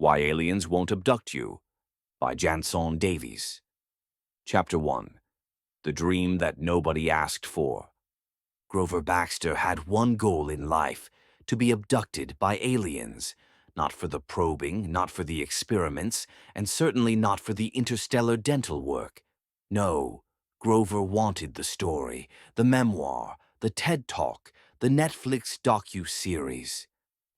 Why Aliens Won't Abduct You by Janson Davies. Chapter 1. The Dream That Nobody Asked For. Grover Baxter had one goal in life: to be abducted by aliens. Not for the probing, not for the experiments, and certainly not for the interstellar dental work. No, Grover wanted the story, the memoir, the TED Talk, the Netflix docu-series.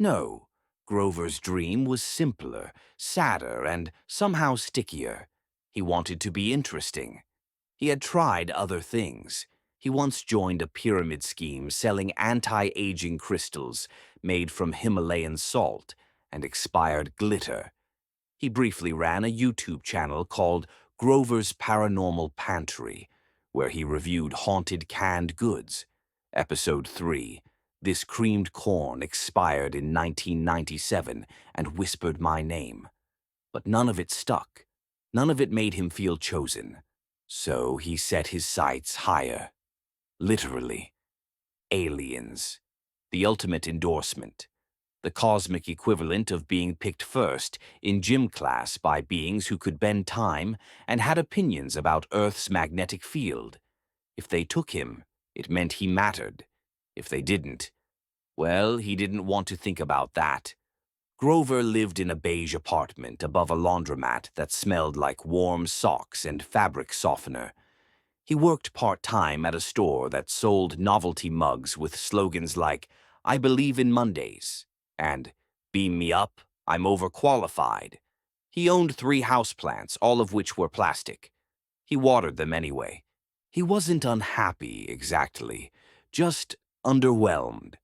No, Grover's dream was simpler, sadder, and somehow stickier. He wanted to be interesting. He had tried other things. He once joined a pyramid scheme selling anti-aging crystals made from Himalayan salt and expired glitter. He briefly ran a YouTube channel called Grover's Paranormal Pantry, where he reviewed haunted canned goods. Episode 3. This creamed corn expired in 1997 and whispered my name. But none of it stuck. None of it made him feel chosen. So he set his sights higher. Literally. Aliens. The ultimate endorsement. The cosmic equivalent of being picked first in gym class by beings who could bend time and had opinions about Earth's magnetic field. If they took him, it meant he mattered. If they didn't, well, he didn't want to think about that. Grover lived in a beige apartment above a laundromat that smelled like warm socks and fabric softener. He worked part-time at a store that sold novelty mugs with slogans like, "I believe in Mondays," and "Beam me up, I'm overqualified." He owned 3 houseplants, all of which were plastic. He watered them anyway. He wasn't unhappy, exactly, just underwhelmed.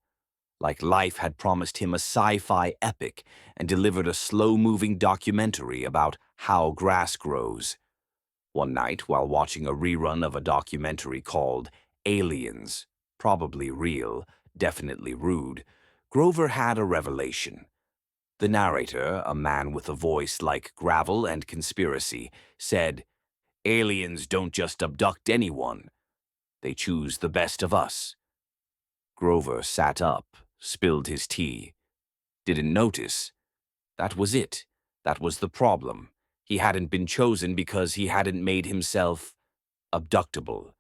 Like life had promised him a sci-fi epic and delivered a slow-moving documentary about how grass grows. One night, while watching a rerun of a documentary called Aliens, probably real, definitely rude, Grover had a revelation. The narrator, a man with a voice like gravel and conspiracy, said, "Aliens don't just abduct anyone. They choose the best of us." Grover sat up, spilled his tea. Didn't notice. That was it. That was the problem. He hadn't been chosen because he hadn't made himself abductable.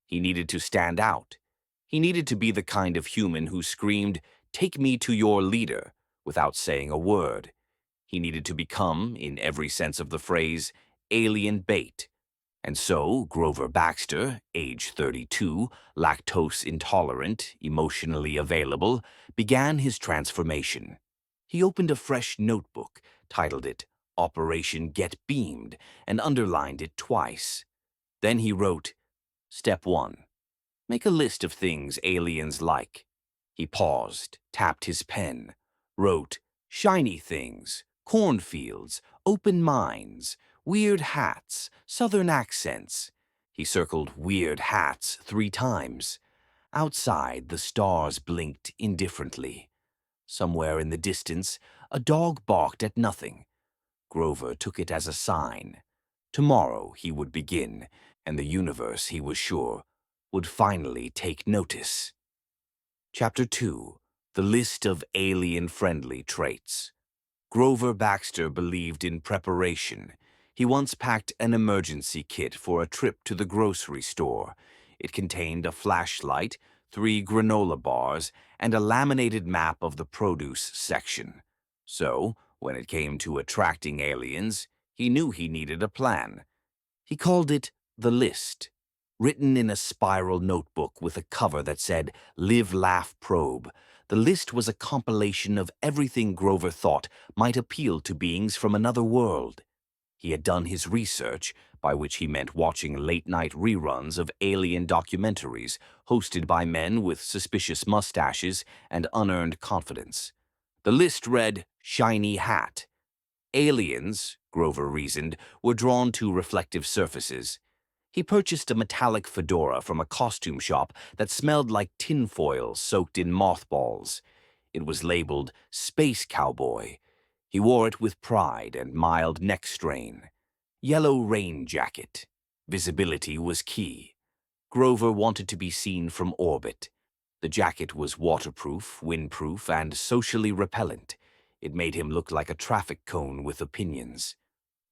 He needed to stand out. He needed to be the kind of human who screamed, "Take me to your leader," without saying a word. He needed to become, in every sense of the phrase, alien bait. And so, Grover Baxter, age 32, lactose intolerant, emotionally available, began his transformation. He opened a fresh notebook, titled it Operation Get Beamed, and underlined it twice. Then he wrote, Step 1. Make a list of things aliens like. He paused, tapped his pen, wrote, shiny things, cornfields, open minds, weird hats, southern accents. He circled weird hats 3 times. Outside, the stars blinked indifferently. Somewhere in the distance, a dog barked at nothing. Grover took it as a sign. Tomorrow he would begin, and the universe, he was sure, would finally take notice. Chapter 2. The List of Alien-Friendly Traits. Grover Baxter believed in preparation. He once packed an emergency kit for a trip to the grocery store. It contained a flashlight, 3 granola bars, and a laminated map of the produce section. So, when it came to attracting aliens, he knew he needed a plan. He called it The List. Written in a spiral notebook with a cover that said, Live, Laugh, Probe, the list was a compilation of everything Grover thought might appeal to beings from another world. He had done his research, by which he meant watching late-night reruns of alien documentaries hosted by men with suspicious mustaches and unearned confidence. The list read, Shiny Hat. Aliens, Grover reasoned, were drawn to reflective surfaces. He purchased a metallic fedora from a costume shop that smelled like tinfoil soaked in mothballs. It was labeled Space Cowboy. He wore it with pride and mild neck strain. Yellow rain jacket. Visibility was key. Grover wanted to be seen from orbit. The jacket was waterproof, windproof, and socially repellent. It made him look like a traffic cone with opinions.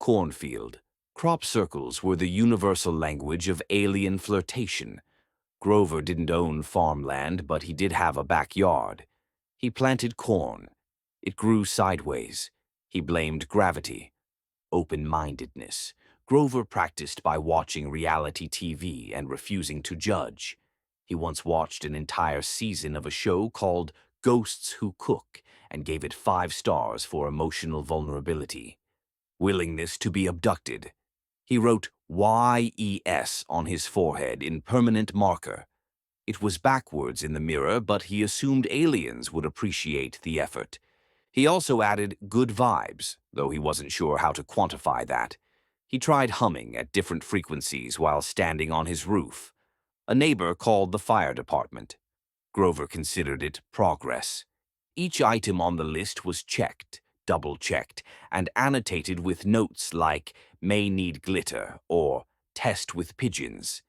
Cornfield. Crop circles were the universal language of alien flirtation. Grover didn't own farmland, but he did have a backyard. He planted corn. It grew sideways. He blamed gravity. Open-mindedness. Grover practiced by watching reality TV and refusing to judge. He once watched an entire season of a show called Ghosts Who Cook and gave it 5 stars for emotional vulnerability. Willingness to be abducted. He wrote YES on his forehead in permanent marker. It was backwards in the mirror, but he assumed aliens would appreciate the effort. He also added good vibes, though he wasn't sure how to quantify that. He tried humming at different frequencies while standing on his roof. A neighbor called the fire department. Grover considered it progress. Each item on the list was checked, double-checked, and annotated with notes like may need glitter or test with pigeons.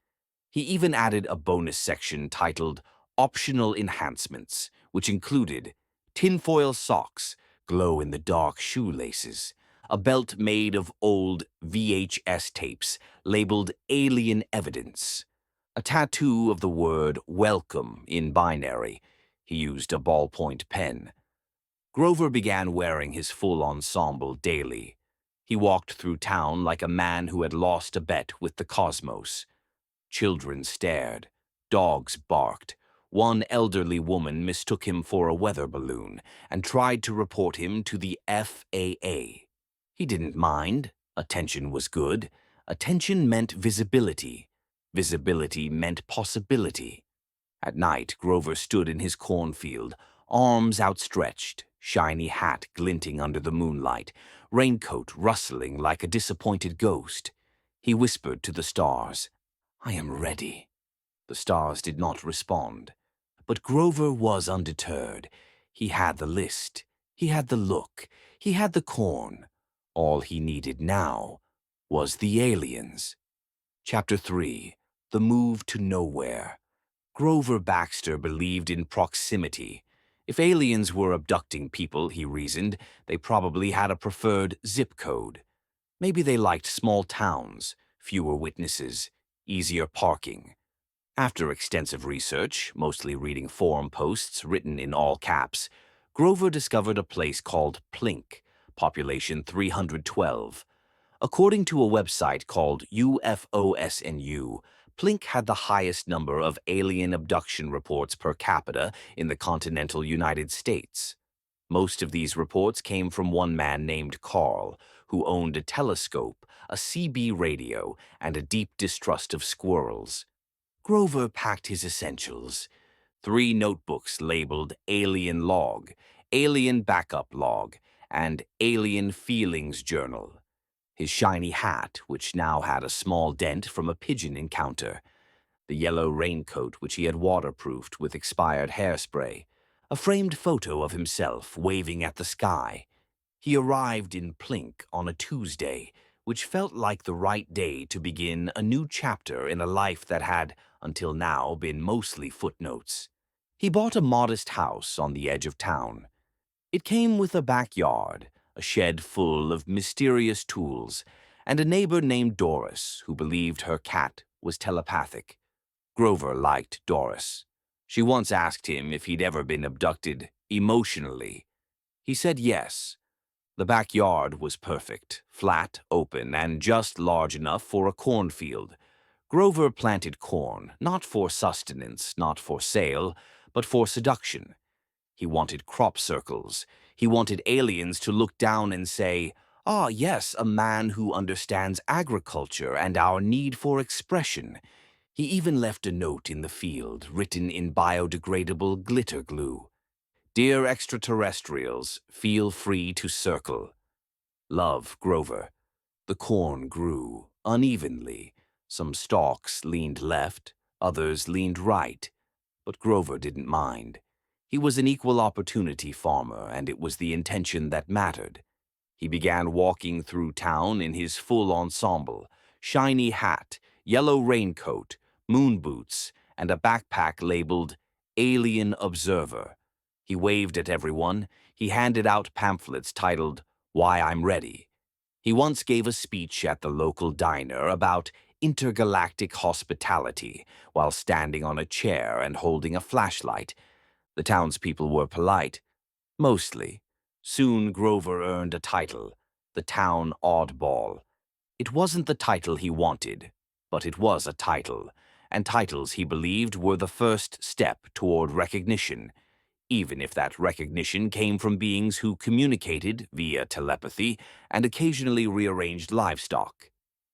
He even added a bonus section titled Optional Enhancements, which included tinfoil socks, glow-in-the-dark shoelaces, a belt made of old VHS tapes labeled Alien Evidence, a tattoo of the word welcome in binary. He used a ballpoint pen. Grover began wearing his full ensemble daily. He walked through town like a man who had lost a bet with the cosmos. Children stared. Dogs barked. One elderly woman mistook him for a weather balloon and tried to report him to the FAA. He didn't mind. Attention was good. Attention meant visibility. Visibility meant possibility. At night, Grover stood in his cornfield, arms outstretched, shiny hat glinting under the moonlight, raincoat rustling like a disappointed ghost. He whispered to the stars, "I am ready." The stars did not respond. But Grover was undeterred. He had the list. He had the look. He had the corn. All he needed now was the aliens. Chapter 3. The Move to Nowhere. Grover Baxter believed in proximity. If aliens were abducting people, he reasoned, they probably had a preferred zip code. Maybe they liked small towns, fewer witnesses, easier parking. After extensive research, mostly reading forum posts written in all caps, Grover discovered a place called Plink, population 312. According to a website called UFOSNU, Plink had the highest number of alien abduction reports per capita in the continental United States. Most of these reports came from one man named Carl, who owned a telescope, a CB radio, and a deep distrust of squirrels. Grover packed his essentials. 3 notebooks labeled Alien Log, Alien Backup Log, and Alien Feelings Journal. His shiny hat, which now had a small dent from a pigeon encounter. The yellow raincoat, which he had waterproofed with expired hairspray. A framed photo of himself waving at the sky. He arrived in Plink on a Tuesday, which felt like the right day to begin a new chapter in a life that had, until now, been mostly footnotes. He bought a modest house on the edge of town. It came with a backyard, a shed full of mysterious tools, and a neighbor named Doris who believed her cat was telepathic. Grover liked Doris. She once asked him if he'd ever been abducted emotionally. He said yes. The backyard was perfect, flat, open, and just large enough for a cornfield. Grover planted corn, not for sustenance, not for sale, but for seduction. He wanted crop circles. He wanted aliens to look down and say, "Ah, yes, a man who understands agriculture and our need for expression." He even left a note in the field, written in biodegradable glitter glue. "Dear extraterrestrials, feel free to circle. Love, Grover." The corn grew unevenly. Some stalks leaned left, others leaned right. But Grover didn't mind. He was an equal opportunity farmer, and it was the intention that mattered. He began walking through town in his full ensemble, shiny hat, yellow raincoat, moon boots, and a backpack labeled Alien Observer. He waved at everyone. He handed out pamphlets titled, "Why I'm Ready." He once gave a speech at the local diner about intergalactic hospitality while standing on a chair and holding a flashlight. The townspeople were polite, mostly. Soon Grover earned a title, the town oddball. It wasn't the title he wanted, but it was a title, and titles he believed were the first step toward recognition, even if that recognition came from beings who communicated via telepathy and occasionally rearranged livestock.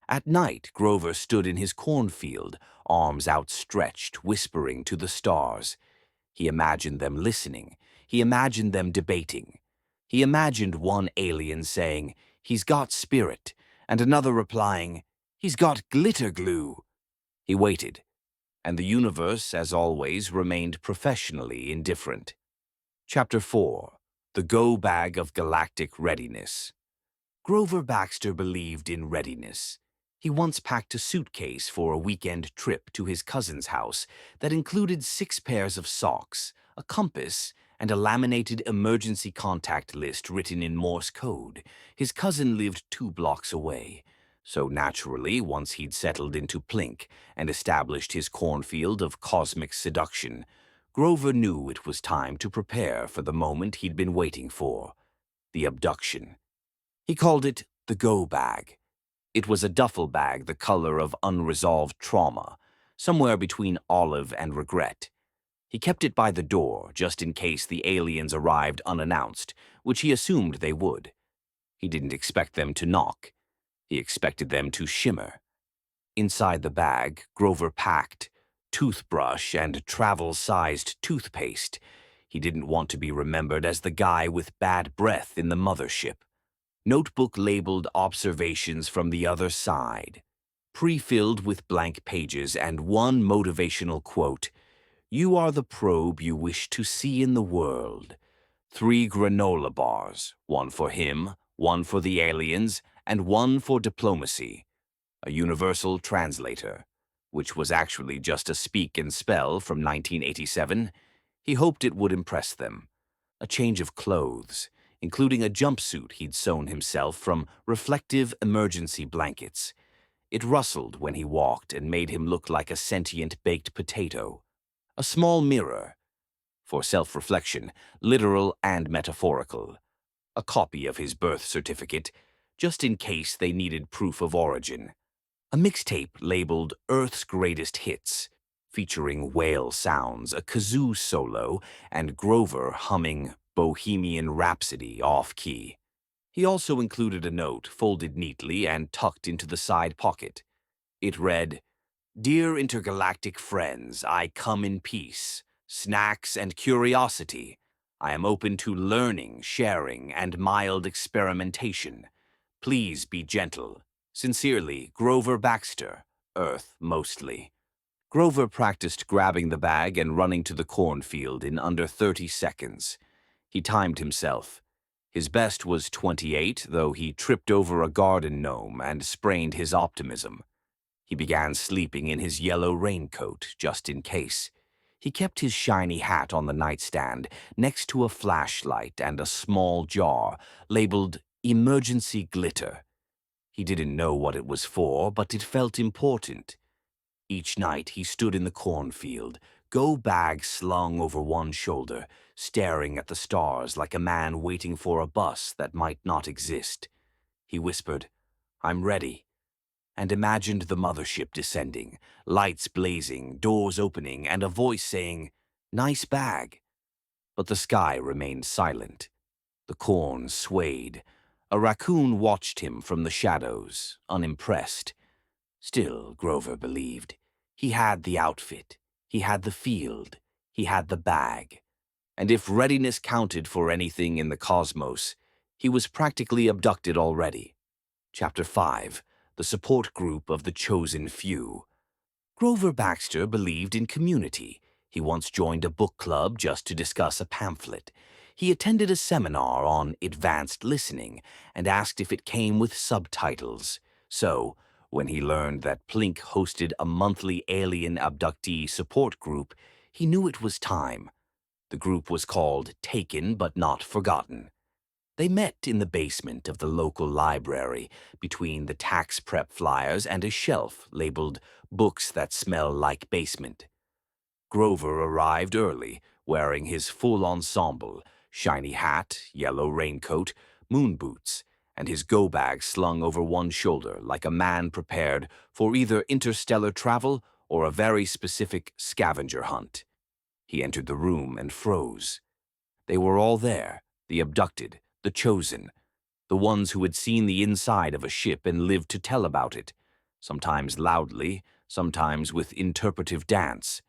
At night, Grover stood in his cornfield, arms outstretched, whispering to the stars. He imagined them listening. He imagined them debating. He imagined one alien saying, "He's got spirit," and another replying, "He's got glitter glue." He waited, and the universe, as always, remained professionally indifferent. Chapter 4. The Go Bag of Galactic Readiness. Grover Baxter believed in readiness. He once packed a suitcase for a weekend trip to his cousin's house that included 6 pairs of socks, a compass, and a laminated emergency contact list written in Morse code. His cousin lived 2 blocks away. So naturally, once he'd settled into Plink and established his cornfield of cosmic seduction, Grover knew it was time to prepare for the moment he'd been waiting for, the abduction. He called it the Go Bag. It was a duffel bag the color of unresolved trauma, somewhere between olive and regret. He kept it by the door just in case the aliens arrived unannounced, which he assumed they would. He didn't expect them to knock. He expected them to shimmer. Inside the bag, Grover packed toothbrush and travel-sized toothpaste. He didn't want to be remembered as the guy with bad breath in the mothership. Notebook labeled "Observations from the Other Side," pre-filled with blank pages and one motivational quote, "You are the probe you wish to see in the world." 3 granola bars, one for him, one for the aliens, and one for diplomacy. A universal translator, which was actually just a speak and spell from 1987. He hoped it would impress them. A change of clothes, including a jumpsuit he'd sewn himself from reflective emergency blankets. It rustled when he walked and made him look like a sentient baked potato. A small mirror, for self-reflection, literal and metaphorical. A copy of his birth certificate, just in case they needed proof of origin. A mixtape labeled Earth's Greatest Hits, featuring whale sounds, a kazoo solo, and Grover humming Bohemian Rhapsody off-key. He also included a note folded neatly and tucked into the side pocket. It read, "Dear intergalactic friends, I come in peace, snacks and curiosity. I am open to learning, sharing, and mild experimentation. Please be gentle. Sincerely, Grover Baxter, Earth mostly." Grover practiced grabbing the bag and running to the cornfield in under 30 seconds. He timed himself. His best was 28, though he tripped over a garden gnome and sprained his optimism. He began sleeping in his yellow raincoat, just in case. He kept his shiny hat on the nightstand, next to a flashlight and a small jar, labeled Emergency Glitter. He didn't know what it was for, but it felt important. Each night he stood in the cornfield, go bag slung over one shoulder, staring at the stars like a man waiting for a bus that might not exist. He whispered, "I'm ready," and imagined the mothership descending, lights blazing, doors opening, and a voice saying, "Nice bag." But the sky remained silent. The corn swayed. A raccoon watched him from the shadows, unimpressed. Still, Grover believed. He had the outfit. He had the field. He had the bag. And if readiness counted for anything in the cosmos, he was practically abducted already. Chapter 5. The Support Group of the Chosen Few. Grover Baxter believed in community. He once joined a book club just to discuss a pamphlet. He attended a seminar on advanced listening and asked if it came with subtitles. So, when he learned that Plink hosted a monthly alien abductee support group, he knew it was time. The group was called Taken But Not Forgotten. They met in the basement of the local library, between the tax prep flyers and a shelf labeled Books That Smell Like Basement. Grover arrived early, wearing his full ensemble, shiny hat, yellow raincoat, moon boots, and his go-bag slung over one shoulder like a man prepared for either interstellar travel or a very specific scavenger hunt. He entered the room and froze. They were all there, the abducted, the chosen, the ones who had seen the inside of a ship and lived to tell about it, sometimes loudly, sometimes with interpretive dance.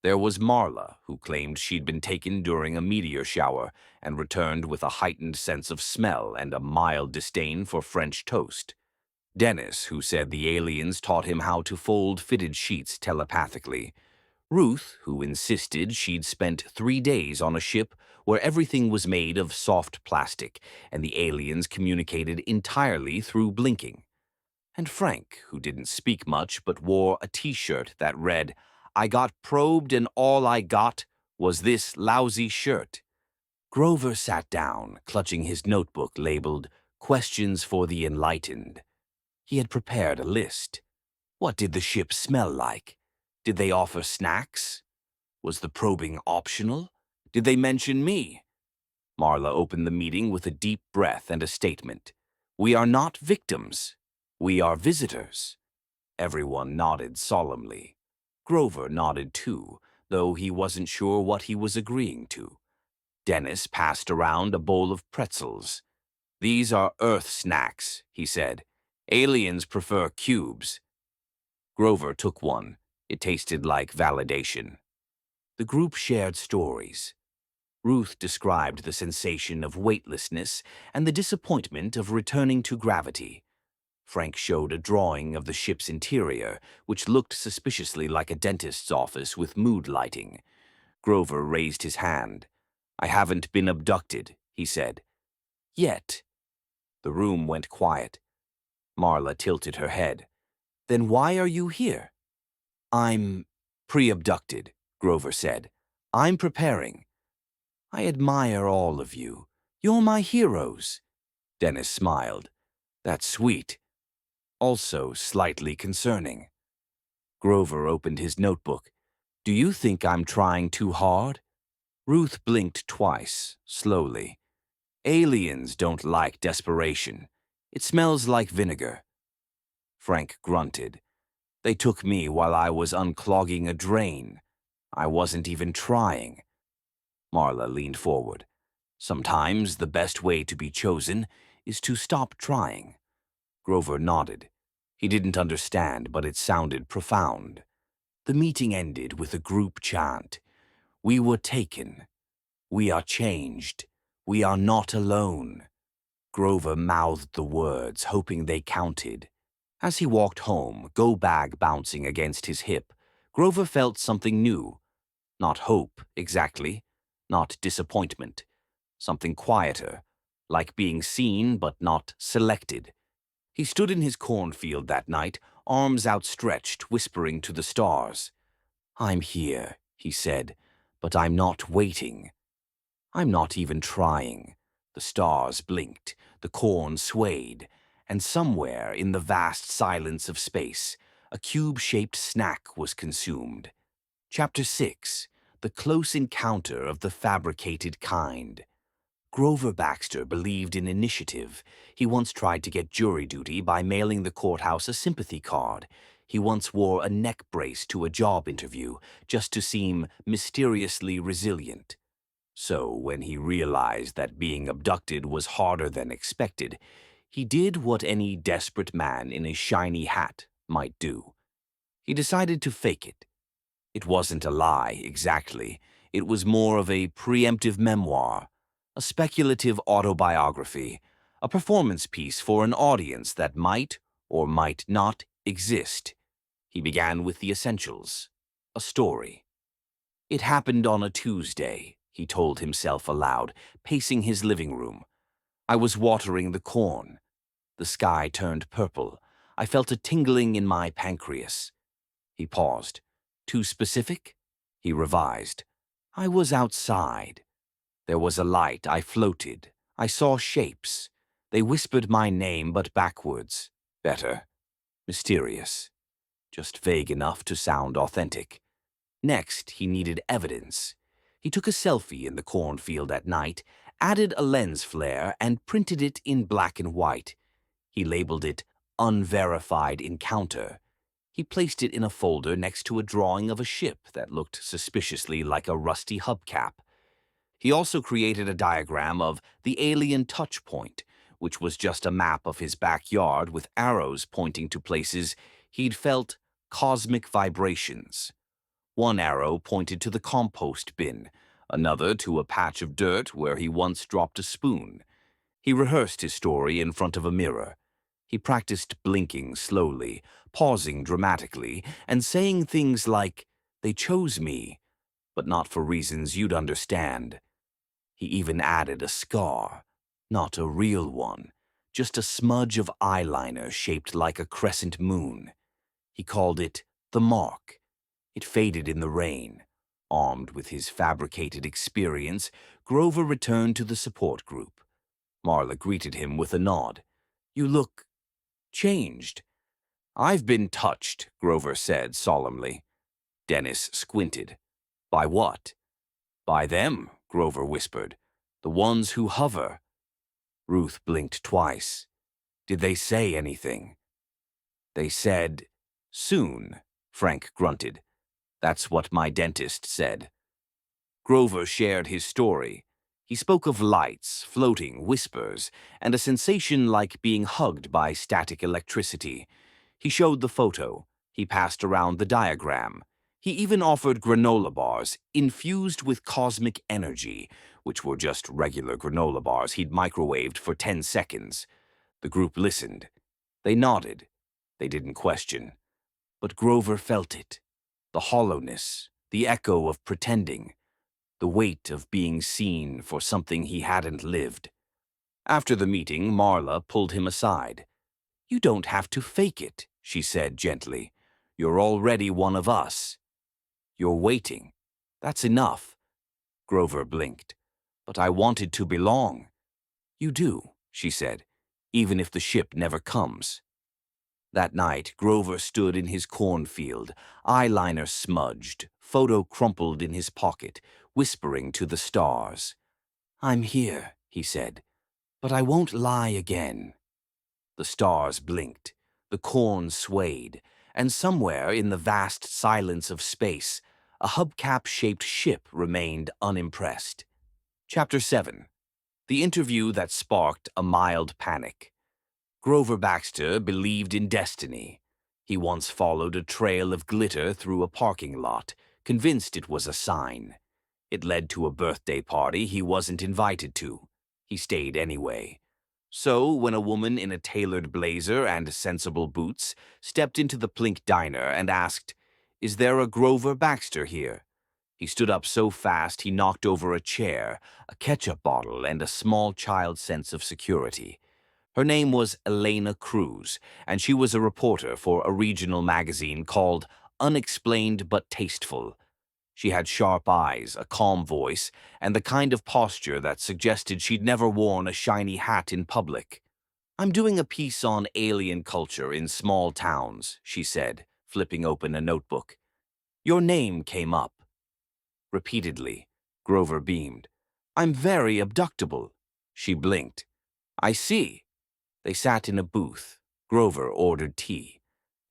There was Marla, who claimed she'd been taken during a meteor shower and returned with a heightened sense of smell and a mild disdain for French toast. Dennis, who said the aliens taught him how to fold fitted sheets telepathically. Ruth, who insisted she'd spent 3 days on a ship where everything was made of soft plastic and the aliens communicated entirely through blinking. And Frank, who didn't speak much but wore a t-shirt that read, "I got probed and all I got was this lousy shirt." Grover sat down, clutching his notebook labeled Questions for the Enlightened. He had prepared a list. What did the ship smell like? Did they offer snacks? Was the probing optional? Did they mention me? Marla opened the meeting with a deep breath and a statement. "We are not victims. We are visitors." Everyone nodded solemnly. Grover nodded too, though he wasn't sure what he was agreeing to. Dennis passed around a bowl of pretzels. "These are Earth snacks," he said. "Aliens prefer cubes." Grover took one. It tasted like validation. The group shared stories. Ruth described the sensation of weightlessness and the disappointment of returning to gravity. Frank showed a drawing of the ship's interior, which looked suspiciously like a dentist's office with mood lighting. Grover raised his hand. "I haven't been abducted," he said. "Yet." The room went quiet. Marla tilted her head. "Then why are you here?" "I'm pre-abducted," Grover said. "I'm preparing." "I admire all of you. You're my heroes." Dennis smiled. "That's sweet. Also slightly concerning." Grover opened his notebook. "Do you think I'm trying too hard?" Ruth blinked twice, slowly. "Aliens don't like desperation. It smells like vinegar." Frank grunted. "They took me while I was unclogging a drain. I wasn't even trying." Marla leaned forward. "Sometimes the best way to be chosen is to stop trying." Grover nodded. He didn't understand, but it sounded profound. The meeting ended with a group chant. "We were taken. We are changed. We are not alone." Grover mouthed the words, hoping they counted. As he walked home, go-bag bouncing against his hip, Grover felt something new. Not hope, exactly. Not disappointment. Something quieter, like being seen but not selected. He stood in his cornfield that night, arms outstretched, whispering to the stars. "I'm here," he said, "but I'm not waiting. I'm not even trying." The stars blinked, the corn swayed, and somewhere in the vast silence of space, a cube-shaped snack was consumed. Chapter 6. The Close Encounter of the Fabricated Kind. Grover Baxter believed in initiative. He once tried to get jury duty by mailing the courthouse a sympathy card. He once wore a neck brace to a job interview just to seem mysteriously resilient. So, when he realized that being abducted was harder than expected, he did what any desperate man in a shiny hat might do. He decided to fake it. It wasn't a lie, exactly. It was more of a preemptive memoir, a speculative autobiography, a performance piece for an audience that might or might not exist. He began with the essentials, a story. "It happened on a Tuesday," he told himself aloud, pacing his living room. "I was watering the corn. The sky turned purple. I felt a tingling in my pancreas." He paused. "Too specific?" He revised. I was outside. There was a light. I floated. I saw shapes. They whispered my name, but backwards. Better. Mysterious. Just vague enough to sound authentic. Next, he needed evidence. He took a selfie in the cornfield at night, added a lens flare, and printed it in black and white. He labeled it Unverified Encounter. He placed it in a folder next to a drawing of a ship that looked suspiciously like a rusty hubcap. He also created a diagram of the alien touch point, which was just a map of his backyard with arrows pointing to places he'd felt cosmic vibrations. One arrow pointed to the compost bin, another to a patch of dirt where he once dropped a spoon. He rehearsed his story in front of a mirror. He practiced blinking slowly, pausing dramatically, and saying things like, "They chose me, but not for reasons you'd understand." He even added a scar, not a real one, just a smudge of eyeliner shaped like a crescent moon. He called it the mark. It faded in the rain. Armed with his fabricated experience, Grover returned to the support group. Marla greeted him with a nod. "You look changed." "I've been touched," Grover said solemnly. Dennis squinted. "By what?" "By them," Grover whispered. "The ones who hover." Ruth blinked twice. "Did they say anything?" "They said, 'soon,'" Frank grunted. "That's what my dentist said." Grover shared his story. He spoke of lights, floating whispers, and a sensation like being hugged by static electricity. He showed the photo. He passed around the diagram. He even offered granola bars infused with cosmic energy, which were just regular granola bars he'd microwaved for 10 seconds. The group listened. They nodded. They didn't question. But Grover felt it. The hollowness, the echo of pretending, the weight of being seen for something he hadn't lived. After the meeting, Marla pulled him aside. "You don't have to fake it," she said gently. "You're already one of us. You're waiting. That's enough." Grover blinked. "But I wanted to belong." "You do," she said, "even if the ship never comes." That night, Grover stood in his cornfield, eyeliner smudged, photo crumpled in his pocket, whispering to the stars. "I'm here," he said, "but I won't lie again." The stars blinked, the corn swayed, and somewhere in the vast silence of space, a hubcap-shaped ship remained unimpressed. Chapter 7. The interview that sparked a mild panic. Grover Baxter believed in destiny. He once followed a trail of glitter through a parking lot, convinced it was a sign. It led to a birthday party he wasn't invited to. He stayed anyway. So, when a woman in a tailored blazer and sensible boots stepped into the Plink diner and asked, "Is there a Grover Baxter here?" he stood up so fast he knocked over a chair, a ketchup bottle, and a small child's sense of security. Her name was Elena Cruz, and she was a reporter for a regional magazine called Unexplained but Tasteful. She had sharp eyes, a calm voice, and the kind of posture that suggested she'd never worn a shiny hat in public. "I'm doing a piece on alien culture in small towns," she said, flipping open a notebook. "Your name came up." Repeatedly, Grover beamed. "I'm very abductable." She blinked. "I see." They sat in a booth. Grover ordered tea.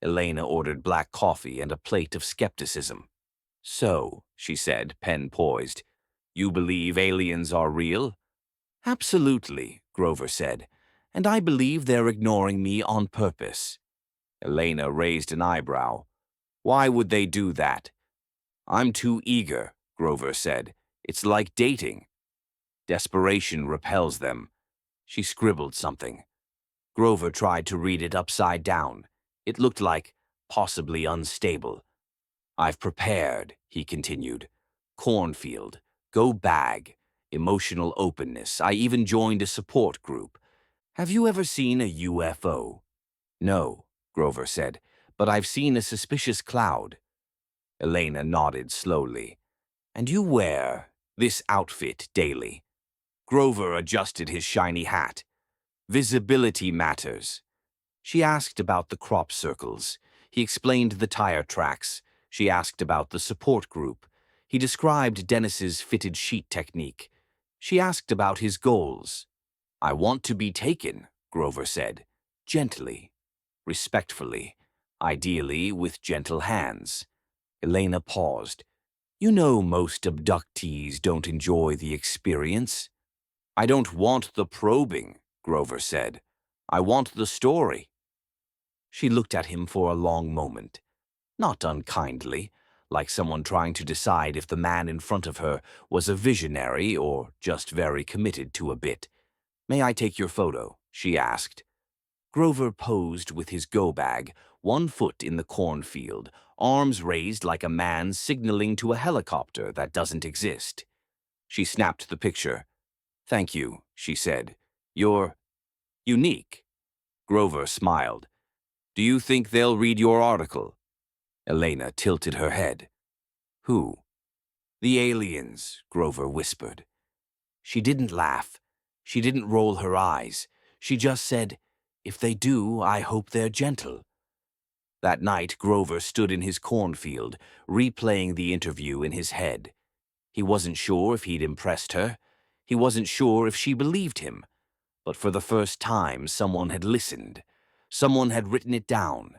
Elena ordered black coffee and a plate of skepticism. "So," she said, pen poised, "you believe aliens are real?" "Absolutely," Grover said, "and I believe they're ignoring me on purpose." Elena raised an eyebrow. "Why would they do that?" "I'm too eager," Grover said. "It's like dating. Desperation repels them." She scribbled something. Grover tried to read it upside down. It looked like possibly unstable. "I've prepared," he continued. "Cornfield, go bag, emotional openness. I even joined a support group. Have you ever seen a UFO?" "No," Grover said, "but I've seen a suspicious cloud." Elena nodded slowly. And you wear this outfit daily. Grover adjusted his shiny hat. Visibility matters. She asked about the crop circles. He explained the tire tracks. She asked about the support group. He described Dennis's fitted sheet technique. She asked about his goals. I want to be taken, Grover said, gently, respectfully, ideally with gentle hands. Elena paused. You know most abductees don't enjoy the experience. I don't want the probing, Grover said. I want the story. She looked at him for a long moment, not unkindly, like someone trying to decide if the man in front of her was a visionary or just very committed to a bit. May I take your photo? She asked. Grover posed with his go-bag, one foot in the cornfield, arms raised like a man signaling to a helicopter that doesn't exist. She snapped the picture. Thank you, she said. You're unique. Grover smiled. Do you think they'll read your article? Elena tilted her head. Who? The aliens, Grover whispered. She didn't laugh. She didn't roll her eyes. She just said, if they do, I hope they're gentle. That night, Grover stood in his cornfield, replaying the interview in his head. He wasn't sure if he'd impressed her. He wasn't sure if she believed him. But for the first time, someone had listened. Someone had written it down.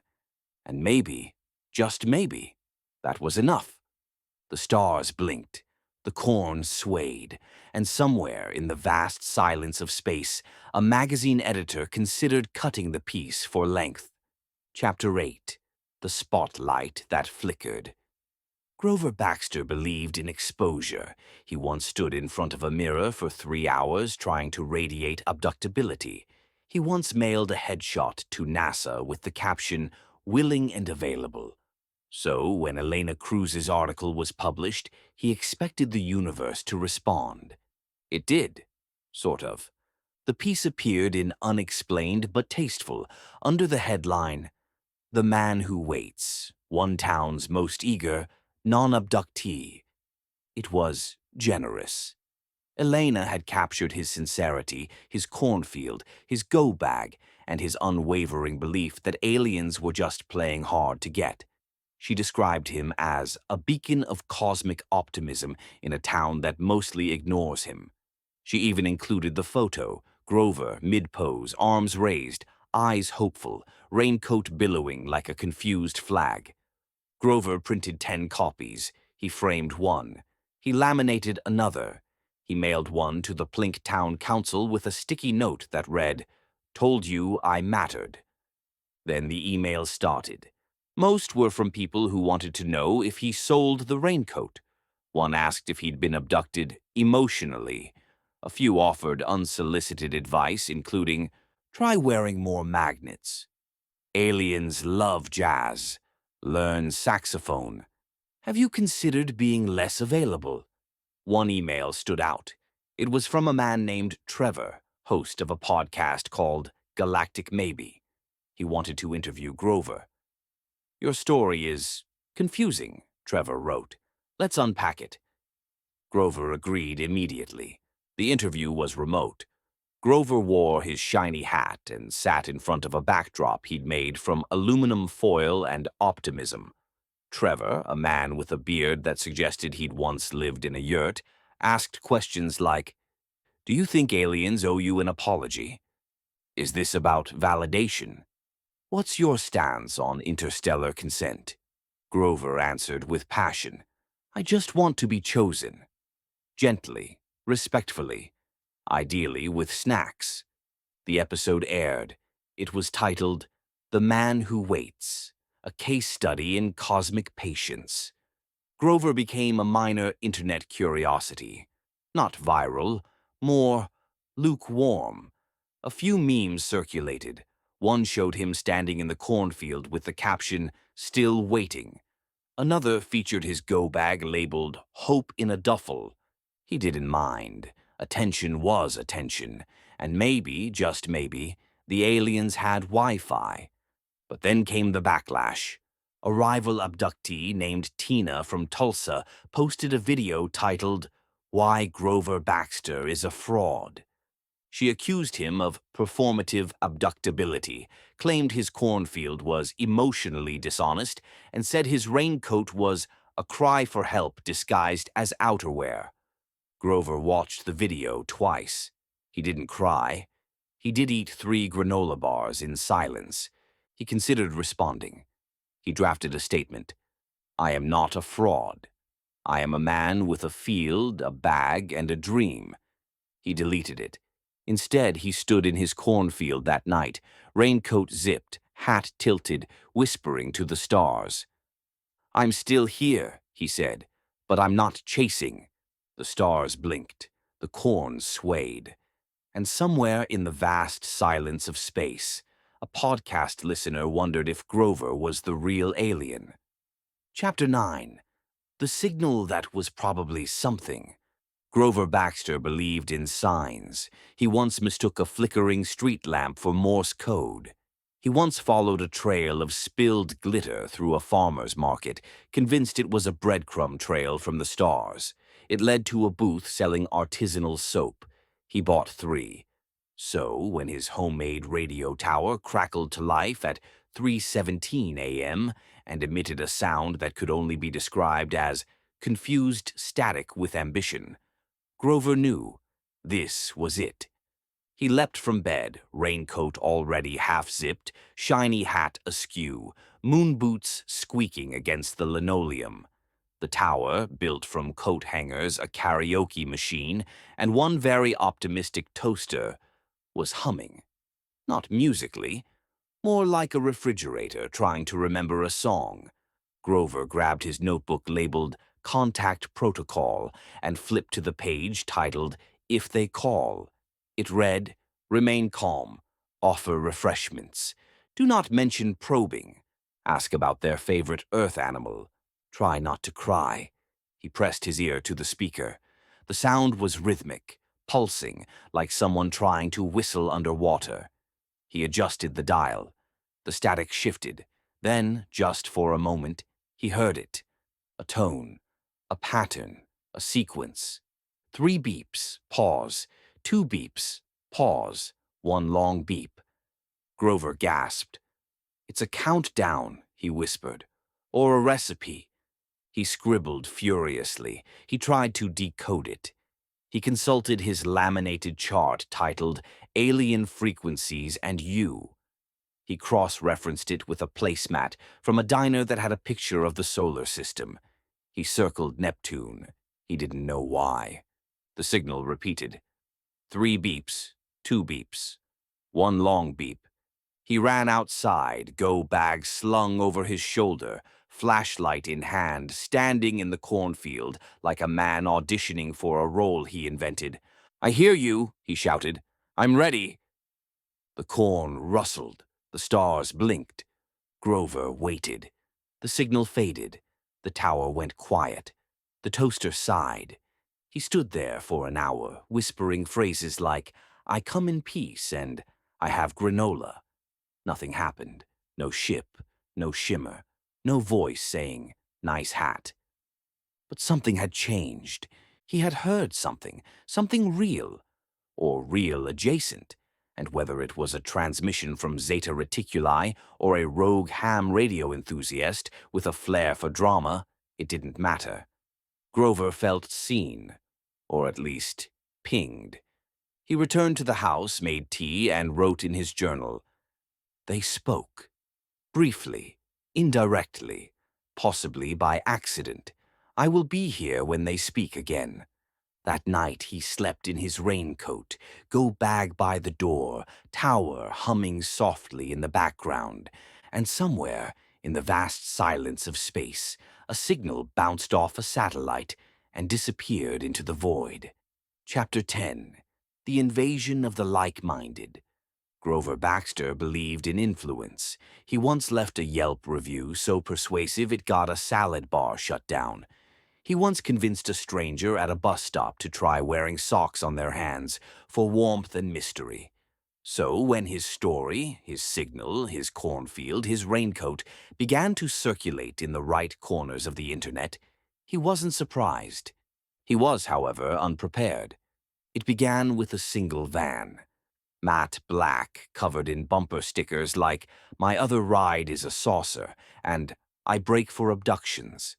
And maybe, just maybe, that was enough. The stars blinked. The corn swayed. And somewhere in the vast silence of space, a magazine editor considered cutting the piece for length. Chapter 8. The Spotlight That Flickered. Grover Baxter believed in exposure. He once stood in front of a mirror for 3 hours trying to radiate abductability. He once mailed a headshot to NASA with the caption, willing and available. So, when Elena Cruz's article was published, he expected the universe to respond. It did, sort of. The piece appeared in Unexplained but Tasteful, under the headline, The Man Who Waits, One Town's Most Eager Non-Abductee. It was generous. Elena had captured his sincerity, his cornfield, his go-bag, and his unwavering belief that aliens were just playing hard to get. She described him as a beacon of cosmic optimism in a town that mostly ignores him. She even included the photo, Grover, mid-pose, arms raised, eyes hopeful, raincoat billowing like a confused flag. Grover printed 10 copies. He framed one. He laminated another. He mailed one to the Plink Town Council with a sticky note that read, Told you I mattered. Then the emails started. Most were from people who wanted to know if he sold the raincoat. One asked if he'd been abducted emotionally. A few offered unsolicited advice, including, try wearing more magnets. Aliens love jazz. Learn saxophone. Have you considered being less available? One email stood out. It was from a man named Trevor, host of a podcast called Galactic Maybe. He wanted to interview Grover. Your story is confusing, Trevor wrote. Let's unpack it. Grover agreed immediately. The interview was remote. Grover wore his shiny hat and sat in front of a backdrop he'd made from aluminum foil and optimism. Trevor, a man with a beard that suggested he'd once lived in a yurt, asked questions like, Do you think aliens owe you an apology? Is this about validation? What's your stance on interstellar consent? Grover answered with passion, I just want to be chosen. Gently, respectfully, ideally with snacks. The episode aired. It was titled, The Man Who Waits, a case study in cosmic patience. Grover became a minor internet curiosity. Not viral, more lukewarm. A few memes circulated. One showed him standing in the cornfield with the caption, Still Waiting. Another featured his go-bag labeled, Hope in a Duffel. He didn't mind. Attention was attention. And maybe, just maybe, the aliens had Wi-Fi. But then came the backlash. A rival abductee named Tina from Tulsa posted a video titled, "Why Grover Baxter is a Fraud." She accused him of performative abductability, claimed his cornfield was emotionally dishonest, and said his raincoat was a cry for help disguised as outerwear. Grover watched the video twice. He didn't cry. He did eat 3 granola bars in silence. He considered responding. He drafted a statement. "I am not a fraud. I am a man with a field, a bag, and a dream." He deleted it. Instead, he stood in his cornfield that night, raincoat zipped, hat tilted, whispering to the stars. "I'm still here," he said, "but I'm not chasing." The stars blinked. The corn swayed. And somewhere in the vast silence of space, a podcast listener wondered if Grover was the real alien. Chapter 9. The signal that was probably something. Grover Baxter believed in signs. He once mistook a flickering street lamp for Morse code. He once followed a trail of spilled glitter through a farmer's market, convinced it was a breadcrumb trail from the stars. It led to a booth selling artisanal soap. He bought 3. So, when his homemade radio tower crackled to life at 3:17 a.m. and emitted a sound that could only be described as confused static with ambition, Grover knew this was it. He leapt from bed, raincoat already half-zipped, shiny hat askew, moon boots squeaking against the linoleum. The tower, built from coat hangers, a karaoke machine, and one very optimistic toaster, was humming. Not musically, more like a refrigerator trying to remember a song. Grover grabbed his notebook labeled Contact Protocol and flipped to the page titled If They Call. It read, "Remain calm. Offer refreshments. Do not mention probing. Ask about their favorite earth animal. Try not to cry." He pressed his ear to the speaker. The sound was rhythmic, pulsing, like someone trying to whistle underwater. He adjusted the dial. The static shifted. Then, just for a moment, he heard it. A tone, a pattern, a sequence. 3 beeps, pause. 2 beeps, pause. 1 long beep. Grover gasped. "It's a countdown," he whispered. "Or a recipe." He scribbled furiously. He tried to decode it. He consulted his laminated chart titled Alien Frequencies and You. He cross-referenced it with a placemat from a diner that had a picture of the solar system. He circled Neptune. He didn't know why. The signal repeated. 3 beeps, 2 beeps, 1 long beep. He ran outside, go bag slung over his shoulder, flashlight in hand, standing in the cornfield like a man auditioning for a role he invented. "I hear you," he shouted. "I'm ready." The corn rustled. The stars blinked. Grover waited. The signal faded. The tower went quiet. The toaster sighed. He stood there for an hour, whispering phrases like, "I come in peace," and "I have granola." Nothing happened. No ship, no shimmer, no voice saying, "Nice hat." But something had changed. He had heard something real, or real adjacent, and whether it was a transmission from Zeta Reticuli or a rogue ham radio enthusiast with a flair for drama, it didn't matter. Grover felt seen, or at least pinged. He returned to the house, made tea, and wrote in his journal. They spoke. Briefly, indirectly, possibly by accident. I will be here when they speak again. That night he slept in his raincoat, go bag by the door, tower humming softly in the background, and somewhere, in the vast silence of space, a signal bounced off a satellite and disappeared into the void. Chapter 10. The Invasion of the Like-Minded. Grover Baxter believed in influence. He once left a Yelp review so persuasive it got a salad bar shut down. He once convinced a stranger at a bus stop to try wearing socks on their hands for warmth and mystery. So when his story, his signal, his cornfield, his raincoat began to circulate in the right corners of the internet, he wasn't surprised. He was, however, unprepared. It began with a single van. Matte black, covered in bumper stickers like, "My other ride is a saucer," and "I break for abductions."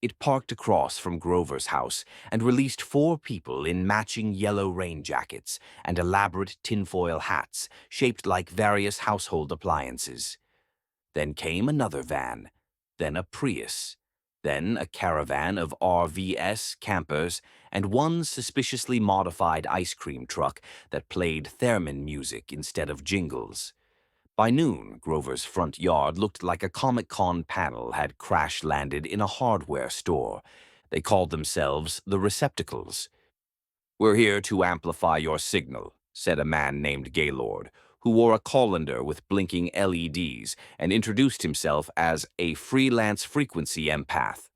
It parked across from Grover's house and released 4 people in matching yellow rain jackets and elaborate tinfoil hats shaped like various household appliances. Then came another van, then a Prius, then a caravan of RVS campers, and one suspiciously modified ice cream truck that played theremin music instead of jingles. By noon, Grover's front yard looked like a Comic-Con panel had crash-landed in a hardware store. They called themselves the Receptacles. "We're here to amplify your signal," said a man named Gaylord, who wore a colander with blinking LEDs and introduced himself as a freelance frequency empath.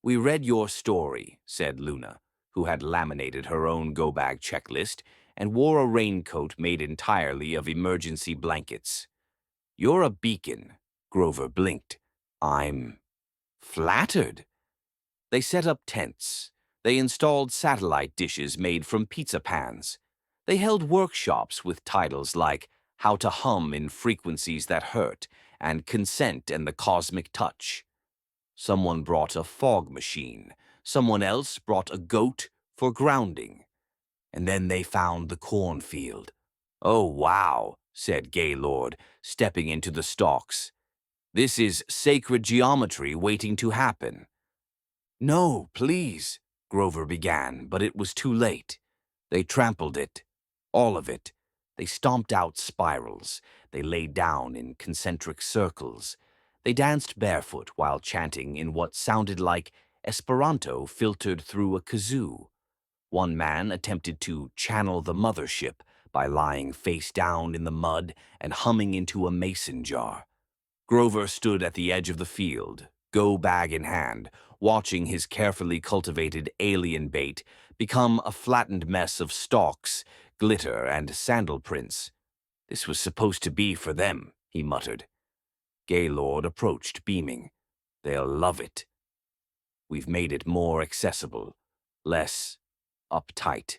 "We read your story," said Luna, who had laminated her own go-bag checklist and wore a raincoat made entirely of emergency blankets. "You're a beacon." Grover blinked. "I'm flattered." They set up tents. They installed satellite dishes made from pizza pans. They held workshops with titles like "How to Hum in Frequencies That Hurt" and "Consent and the Cosmic Touch." Someone brought a fog machine. Someone else brought a goat for grounding. And then they found the cornfield. "Oh, wow," said Gaylord, stepping into the stalks. "This is sacred geometry waiting to happen." "No, please," Grover began, but it was too late. They trampled it, all of it. They stomped out spirals. They laid down in concentric circles. They danced barefoot while chanting in what sounded like Esperanto filtered through a kazoo. One man attempted to channel the mothership by lying face down in the mud and humming into a mason jar. Grover stood at the edge of the field, go bag in hand, watching his carefully cultivated alien bait become a flattened mess of stalks, glitter, and sandal prints. "This was supposed to be for them," he muttered. Gaylord approached, beaming. "They'll love it. We've made it more accessible, less uptight."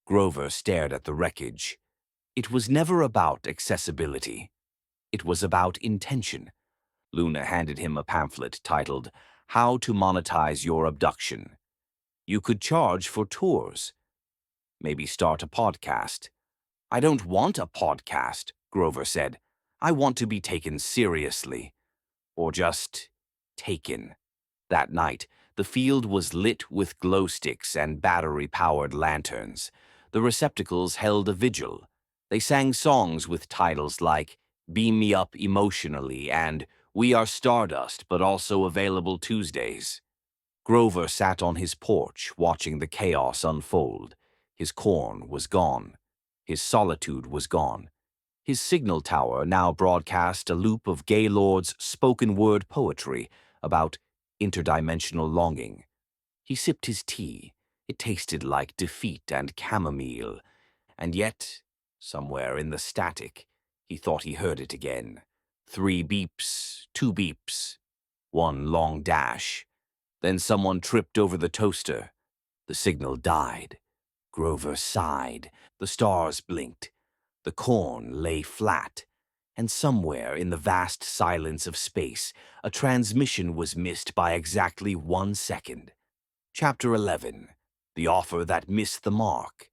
Grover stared at the wreckage. It was never about accessibility. It was about intention. Luna handed him a pamphlet titled, "How to Monetize Your Abduction." You could charge for tours. Maybe start a podcast. "I don't want a podcast," Grover said. "I want to be taken seriously." Or just taken. That night, the field was lit with glow sticks and battery-powered lanterns. The receptacles held a vigil. They sang songs with titles like "Beam Me Up Emotionally" and "We Are Stardust, but also available Tuesdays." Grover sat on his porch watching the chaos unfold. His corn was gone. His solitude was gone. His signal tower now broadcast a loop of Gaylord's spoken-word poetry about interdimensional longing. He sipped his tea. It tasted like defeat and chamomile. And yet, somewhere in the static, he thought he heard it again. 3 beeps, 2 beeps, 1 long dash. Then someone tripped over the toaster. The signal died. Grover sighed. The stars blinked. The corn lay flat. And somewhere in the vast silence of space, a transmission was missed by exactly 1 second. Chapter 11. The Offer That Missed the Mark.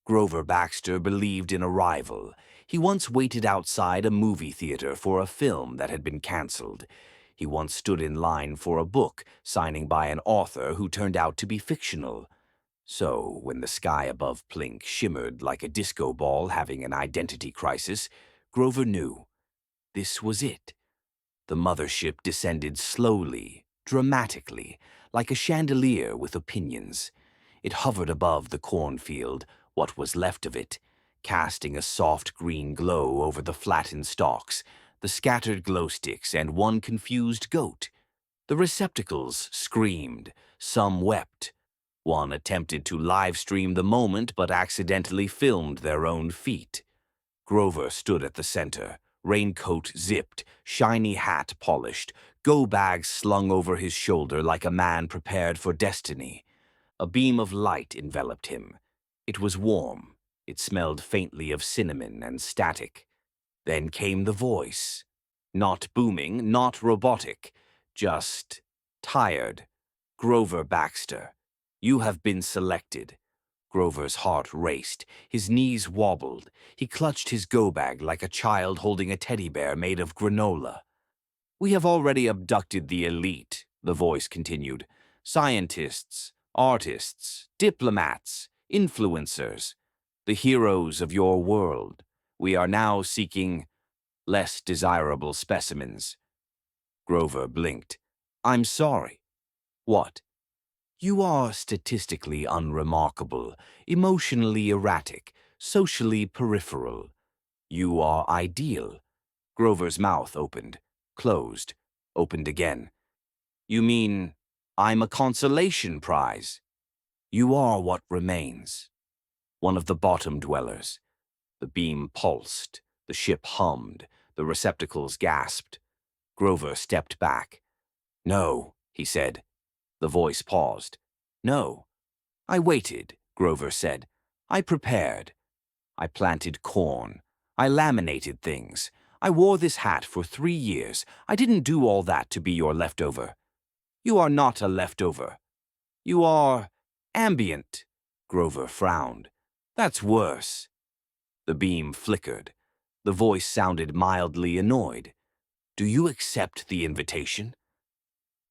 Grover Baxter believed in arrival. He once waited outside a movie theater for a film that had been canceled. He once stood in line for a book, signing by an author who turned out to be fictional. So, when the sky above Plink shimmered like a disco ball having an identity crisis, Grover knew. This was it. The mothership descended slowly, dramatically, like a chandelier with opinions. It hovered above the cornfield, what was left of it, casting a soft green glow over the flattened stalks, the scattered glow sticks, and one confused goat. The receptacles screamed. Some wept. One attempted to live stream the moment but accidentally filmed their own feet. Grover stood at the center, raincoat zipped, shiny hat polished, go bag slung over his shoulder like a man prepared for destiny. A beam of light enveloped him. It was warm. It smelled faintly of cinnamon and static. Then came the voice. Not booming, not robotic, just tired. Grover Baxter, you have been selected. Grover's heart raced. His knees wobbled. He clutched his go-bag like a child holding a teddy bear made of granola. We have already abducted the elite, the voice continued. Scientists, artists, diplomats, influencers, the heroes of your world. We are now seeking less desirable specimens. Grover blinked. I'm sorry. What? You are statistically unremarkable, emotionally erratic, socially peripheral. You are ideal. Grover's mouth opened, closed, opened again. You mean I'm a consolation prize? You are what remains. One of the bottom dwellers. The beam pulsed, the ship hummed, the receptacles gasped. Grover stepped back. No, he said. The voice paused. No. I waited, Grover said. I prepared. I planted corn. I laminated things. I wore this hat for 3 years. I didn't do all that to be your leftover. You are not a leftover. You are ambient. Grover frowned. That's worse. The beam flickered. The voice sounded mildly annoyed. Do you accept the invitation?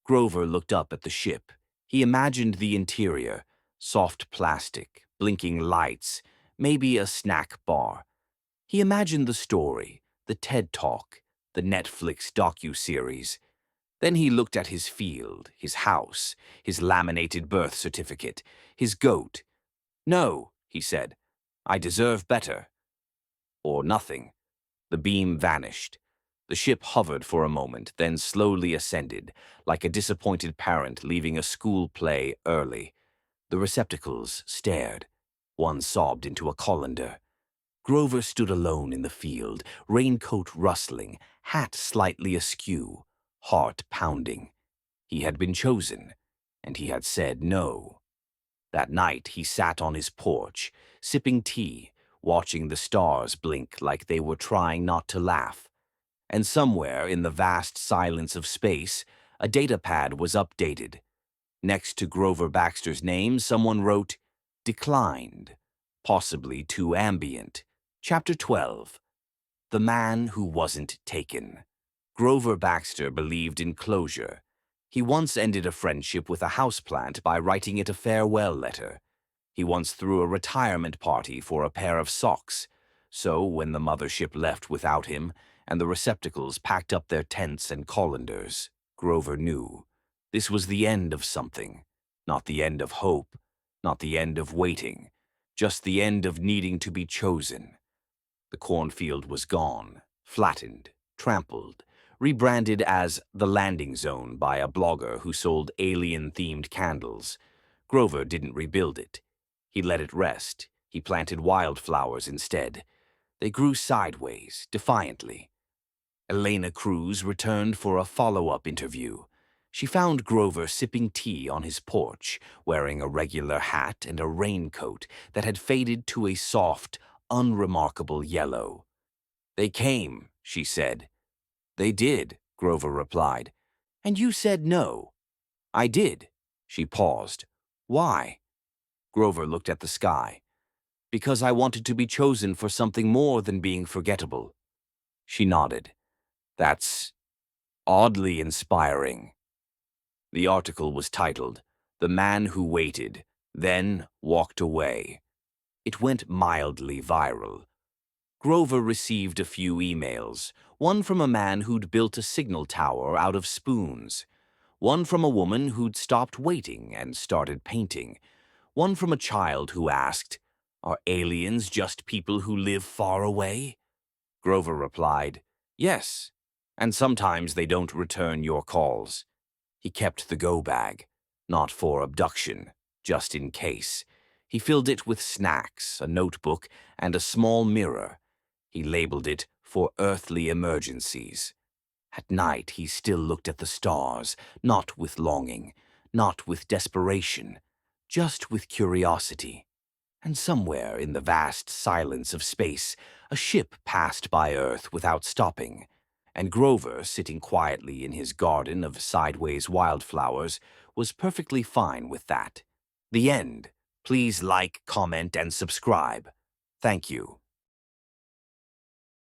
Grover looked up at the ship. He imagined the interior, soft plastic, blinking lights, maybe a snack bar. He imagined the story, the TED Talk, the Netflix docu-series. Then he looked at his field, his house, his laminated birth certificate, his goat. No, he said. I deserve better. Or nothing. The beam vanished. The ship hovered for a moment, then slowly ascended, like a disappointed parent leaving a school play early. The receptacles stared. One sobbed into a colander. Grover stood alone in the field, raincoat rustling, hat slightly askew, heart pounding. He had been chosen, and he had said no. That night he sat on his porch, sipping tea, watching the stars blink like they were trying not to laugh. And somewhere in the vast silence of space, a datapad was updated. Next to Grover Baxter's name, someone wrote, Declined, possibly too ambient. Chapter 12. The Man Who Wasn't Taken. Grover Baxter believed in closure. He once ended a friendship with a houseplant by writing it a farewell letter. He once threw a retirement party for a pair of socks. So, when the mothership left without him, and the receptacles packed up their tents and colanders, Grover knew. This was the end of something. Not the end of hope, not the end of waiting, just the end of needing to be chosen. The cornfield was gone, flattened, trampled, rebranded as the landing zone by a blogger who sold alien-themed candles. Grover didn't rebuild it. He let it rest. He planted wildflowers instead. They grew sideways, defiantly. Elena Cruz returned for a follow-up interview. She found Grover sipping tea on his porch, wearing a regular hat and a raincoat that had faded to a soft, unremarkable yellow. They came, she said. They did, Grover replied. And you said no. I did. She paused. Why? Grover looked at the sky. Because I wanted to be chosen for something more than being forgettable. She nodded. That's oddly inspiring. The article was titled, The Man Who Waited, Then Walked Away. It went mildly viral. Grover received a few emails, one from a man who'd built a signal tower out of spoons, one from a woman who'd stopped waiting and started painting, one from a child who asked, Are aliens just people who live far away? Grover replied, Yes, and sometimes they don't return your calls. He kept the go-bag, not for abduction, just in case. He filled it with snacks, a notebook, and a small mirror. He labeled it for earthly emergencies. At night, he still looked at the stars, not with longing, not with desperation, just with curiosity. And somewhere in the vast silence of space, a ship passed by Earth without stopping, and Grover, sitting quietly in his garden of sideways wildflowers, was perfectly fine with that. The end. Please like, comment, and subscribe. Thank you.